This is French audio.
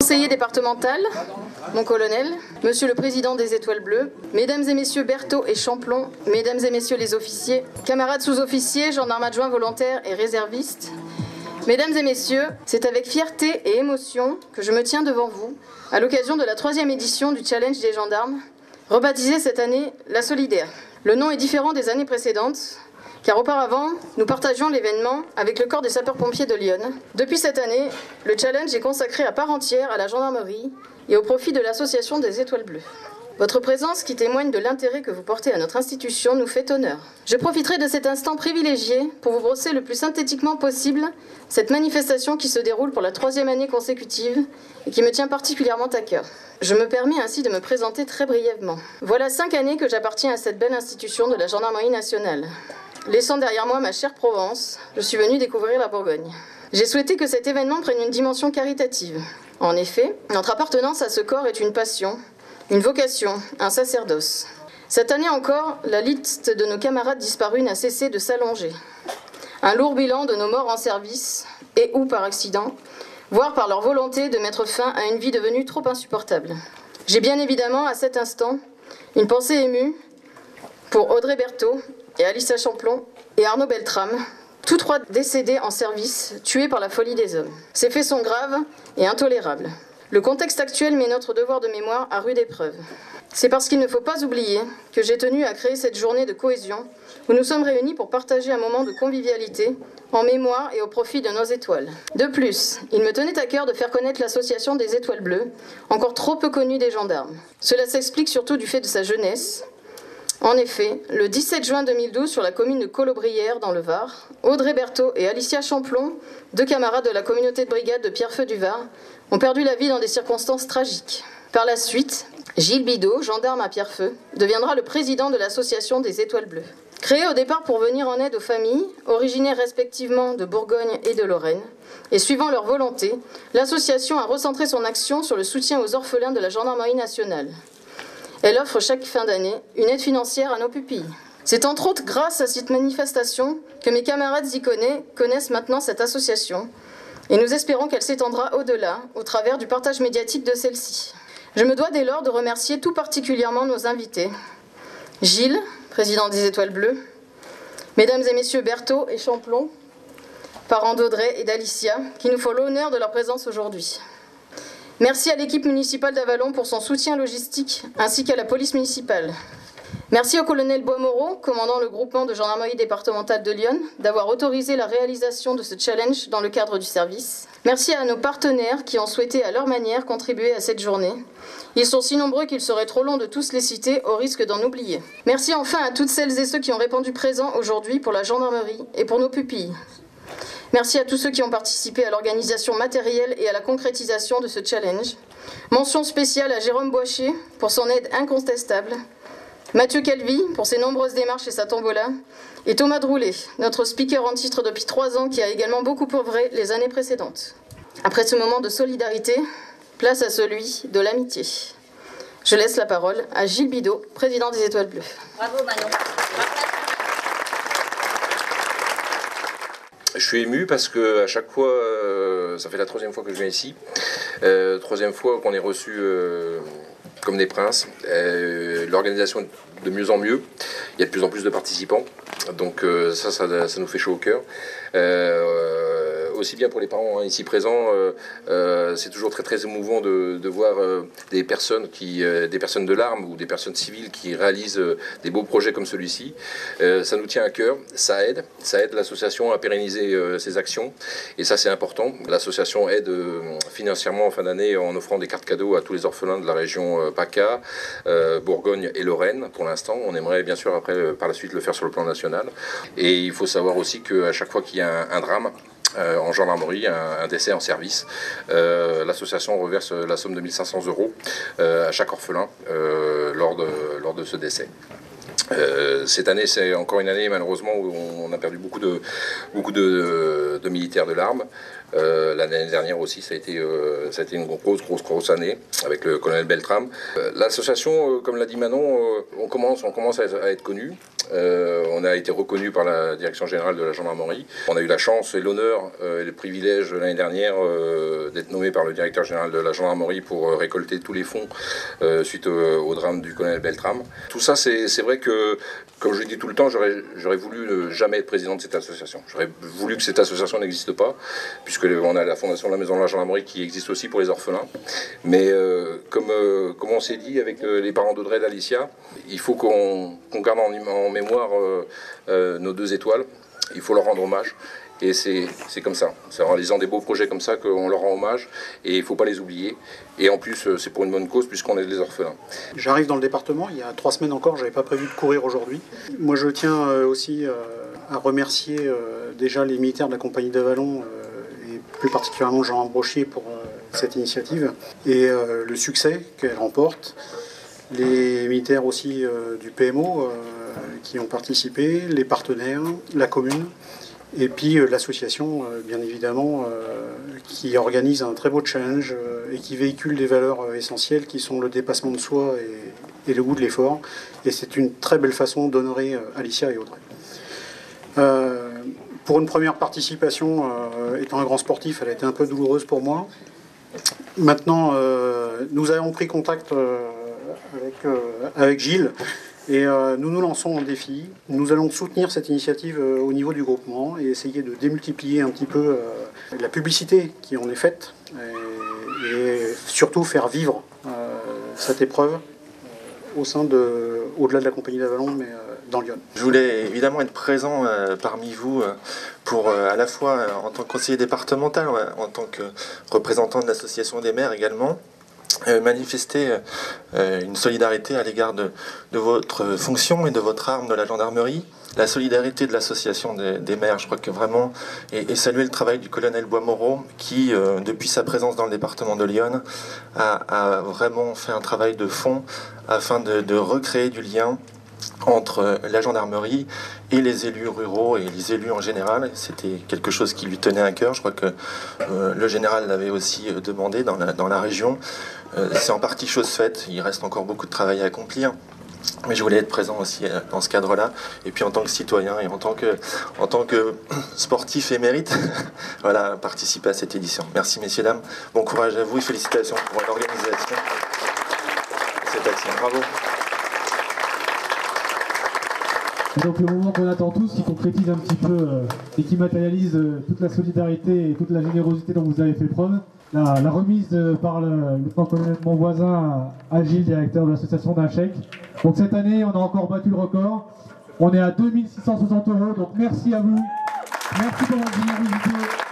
Conseiller départemental, mon colonel, monsieur le président des Étoiles Bleues, mesdames et messieurs Berthaud et Champlon, mesdames et messieurs les officiers, camarades sous-officiers, gendarmes adjoints volontaires et réservistes, mesdames et messieurs, c'est avec fierté et émotion que je me tiens devant vous à l'occasion de la 3e édition du Challenge des gendarmes, rebaptisé cette année La Solidaire. Le nom est différent des années précédentes, car auparavant, nous partagions l'événement avec le corps des sapeurs-pompiers de Lyon. Depuis cette année, le challenge est consacré à part entière à la gendarmerie et au profit de l'association des Étoiles Bleues. Votre présence, qui témoigne de l'intérêt que vous portez à notre institution, nous fait honneur. Je profiterai de cet instant privilégié pour vous brosser le plus synthétiquement possible cette manifestation qui se déroule pour la 3e année consécutive et qui me tient particulièrement à cœur. Je me permets ainsi de me présenter très brièvement. Voilà 5 années que j'appartiens à cette belle institution de la gendarmerie nationale. Laissant derrière moi ma chère Provence, je suis venue découvrir la Bourgogne. J'ai souhaité que cet événement prenne une dimension caritative. En effet, notre appartenance à ce corps est une passion, une vocation, un sacerdoce. Cette année encore, la liste de nos camarades disparus n'a cessé de s'allonger. Un lourd bilan de nos morts en service, et ou par accident, voire par leur volonté de mettre fin à une vie devenue trop insupportable. J'ai bien évidemment, à cet instant, une pensée émue pour Audrey Berthaud et Alicia Champlon et Arnaud Beltrame, tous 3 décédés en service, tués par la folie des hommes. Ces faits sont graves et intolérables. Le contexte actuel met notre devoir de mémoire à rude épreuve. C'est parce qu'il ne faut pas oublier que j'ai tenu à créer cette journée de cohésion où nous sommes réunis pour partager un moment de convivialité en mémoire et au profit de nos étoiles. De plus, il me tenait à cœur de faire connaître l'association des Étoiles Bleues, encore trop peu connue des gendarmes. Cela s'explique surtout du fait de sa jeunesse. En effet, le 17 juin 2012, sur la commune de Colobrières, dans le Var, Audrey Berthaud et Alicia Champlon, 2 camarades de la communauté de brigade de Pierrefeu du Var, ont perdu la vie dans des circonstances tragiques. Par la suite, Gilles Bidot, gendarme à Pierrefeu, deviendra le président de l'association des Étoiles Bleues. Créée au départ pour venir en aide aux familles, originaires respectivement de Bourgogne et de Lorraine, et suivant leur volonté, l'association a recentré son action sur le soutien aux orphelins de la gendarmerie nationale. Elle offre chaque fin d'année une aide financière à nos pupilles. C'est entre autres grâce à cette manifestation que mes camarades Ziconais connaissent maintenant cette association et nous espérons qu'elle s'étendra au-delà au travers du partage médiatique de celle-ci. Je me dois dès lors de remercier tout particulièrement nos invités. Gilles, président des Étoiles Bleues, mesdames et messieurs Berthaud et Champlon, parents d'Audrey et d'Alicia, qui nous font l'honneur de leur présence aujourd'hui. Merci à l'équipe municipale d'Avallon pour son soutien logistique, ainsi qu'à la police municipale. Merci au colonel Boismoreau, commandant le groupement de gendarmerie départementale de Lyon, d'avoir autorisé la réalisation de ce challenge dans le cadre du service. Merci à nos partenaires qui ont souhaité à leur manière contribuer à cette journée. Ils sont si nombreux qu'il serait trop long de tous les citer, au risque d'en oublier. Merci enfin à toutes celles et ceux qui ont répondu présents aujourd'hui pour la gendarmerie et pour nos pupilles. Merci à tous ceux qui ont participé à l'organisation matérielle et à la concrétisation de ce challenge. Mention spéciale à Jérôme Boicher pour son aide incontestable, Mathieu Calvi pour ses nombreuses démarches et sa tombola, et Thomas Droulet, notre speaker en titre depuis 3 ans qui a également beaucoup œuvré les années précédentes. Après ce moment de solidarité, place à celui de l'amitié. Je laisse la parole à Gilles Bidot, président des Étoiles Bleues. Bravo Manon. Je suis ému parce que à chaque fois, ça fait la 3e fois que je viens ici, 3e fois qu'on est reçu comme des princes. L'organisation est de mieux en mieux, il y a de plus en plus de participants, donc ça nous fait chaud au cœur. Aussi bien pour les parents ici présents, c'est toujours très émouvant de voir des personnes de l'arme ou des personnes civiles qui réalisent des beaux projets comme celui-ci. Ça nous tient à cœur, ça aide l'association à pérenniser ses actions, et ça c'est important. L'association aide financièrement en fin d'année en offrant des cartes cadeaux à tous les orphelins de la région PACA, Bourgogne et Lorraine pour l'instant. On aimerait bien sûr après par la suite le faire sur le plan national. Et il faut savoir aussi qu'à chaque fois qu'il y a un drame, en gendarmerie, un décès en service, l'association reverse la somme de 1 500 € à chaque orphelin lors de ce décès. Cette année, c'est encore une année malheureusement où on a perdu beaucoup de militaires de l'arme. L'année dernière aussi, ça a été une grosse année avec le colonel Beltrame. L'association, comme l'a dit Manon, on commence à être connu. On a été reconnu par la direction générale de la gendarmerie. On a eu la chance et l'honneur et le privilège l'année dernière d'être nommé par le directeur général de la gendarmerie pour récolter tous les fonds suite au drame du colonel Beltrame. Tout ça, c'est vrai que, comme je le dis tout le temps, j'aurais voulu ne jamais être président de cette association. J'aurais voulu que cette association n'existe pas, puisque on a la fondation de la Maison de la Gendarmerie qui existe aussi pour les orphelins. Mais comme on s'est dit avec les parents d'Audrey et d'Alicia, il faut qu'on garde en mémoire nos 2 étoiles. Il faut leur rendre hommage. Et c'est comme ça. C'est en réalisant des beaux projets comme ça qu'on leur rend hommage. Et il ne faut pas les oublier. Et en plus, c'est pour une bonne cause puisqu'on aide les orphelins. J'arrive dans le département, il y a 3 semaines encore, je n'avais pas prévu de courir aujourd'hui. Moi, je tiens aussi à remercier déjà les militaires de la compagnie d'Avalon et plus particulièrement Jean Brochier pour cette initiative et le succès qu'elle remporte. Les militaires aussi du PMO qui ont participé, les partenaires, la commune. Et puis l'association, bien évidemment, qui organise un très beau challenge et qui véhicule des valeurs essentielles qui sont le dépassement de soi et le goût de l'effort. Et c'est une très belle façon d'honorer Alicia et Audrey. Pour une première participation, étant un grand sportif, elle a été un peu douloureuse pour moi. Maintenant, nous avons pris contact avec Gilles. Et nous lançons un défi. Nous allons soutenir cette initiative au niveau du groupement et essayer de démultiplier un petit peu la publicité qui en est faite et surtout faire vivre cette épreuve au-delà de la compagnie d'Avalon, mais dans Lyon. Je voulais évidemment être présent parmi vous pour à la fois en tant que conseiller départemental, en tant que représentant de l'association des maires également, manifester une solidarité à l'égard de votre fonction et de votre arme de la gendarmerie, la solidarité de l'association des maires, je crois que vraiment, et saluer le travail du colonel Boismoreau qui, depuis sa présence dans le département de l'Yonne, a vraiment fait un travail de fond afin de recréer du lien entre la gendarmerie et les élus ruraux et les élus en général. C'était quelque chose qui lui tenait à cœur. Je crois que le général l'avait aussi demandé dans la région. C'est en partie chose faite. Il reste encore beaucoup de travail à accomplir. Mais je voulais être présent aussi dans ce cadre-là. Et puis en tant que citoyen et en tant que sportif émérite, voilà, participer à cette édition. Merci messieurs, dames. Bon courage à vous et félicitations pour l'organisation de cette action. Bravo. Et donc le moment qu'on attend tous, qui concrétise un petit peu et qui matérialise toute la solidarité et toute la générosité dont vous avez fait preuve, la remise par le lieutenant-colonel mon voisin à Gilles, directeur de l'association d'un chèque. Donc cette année, on a encore battu le record. On est à 2660 €, donc merci à vous. Merci pour votre générosité.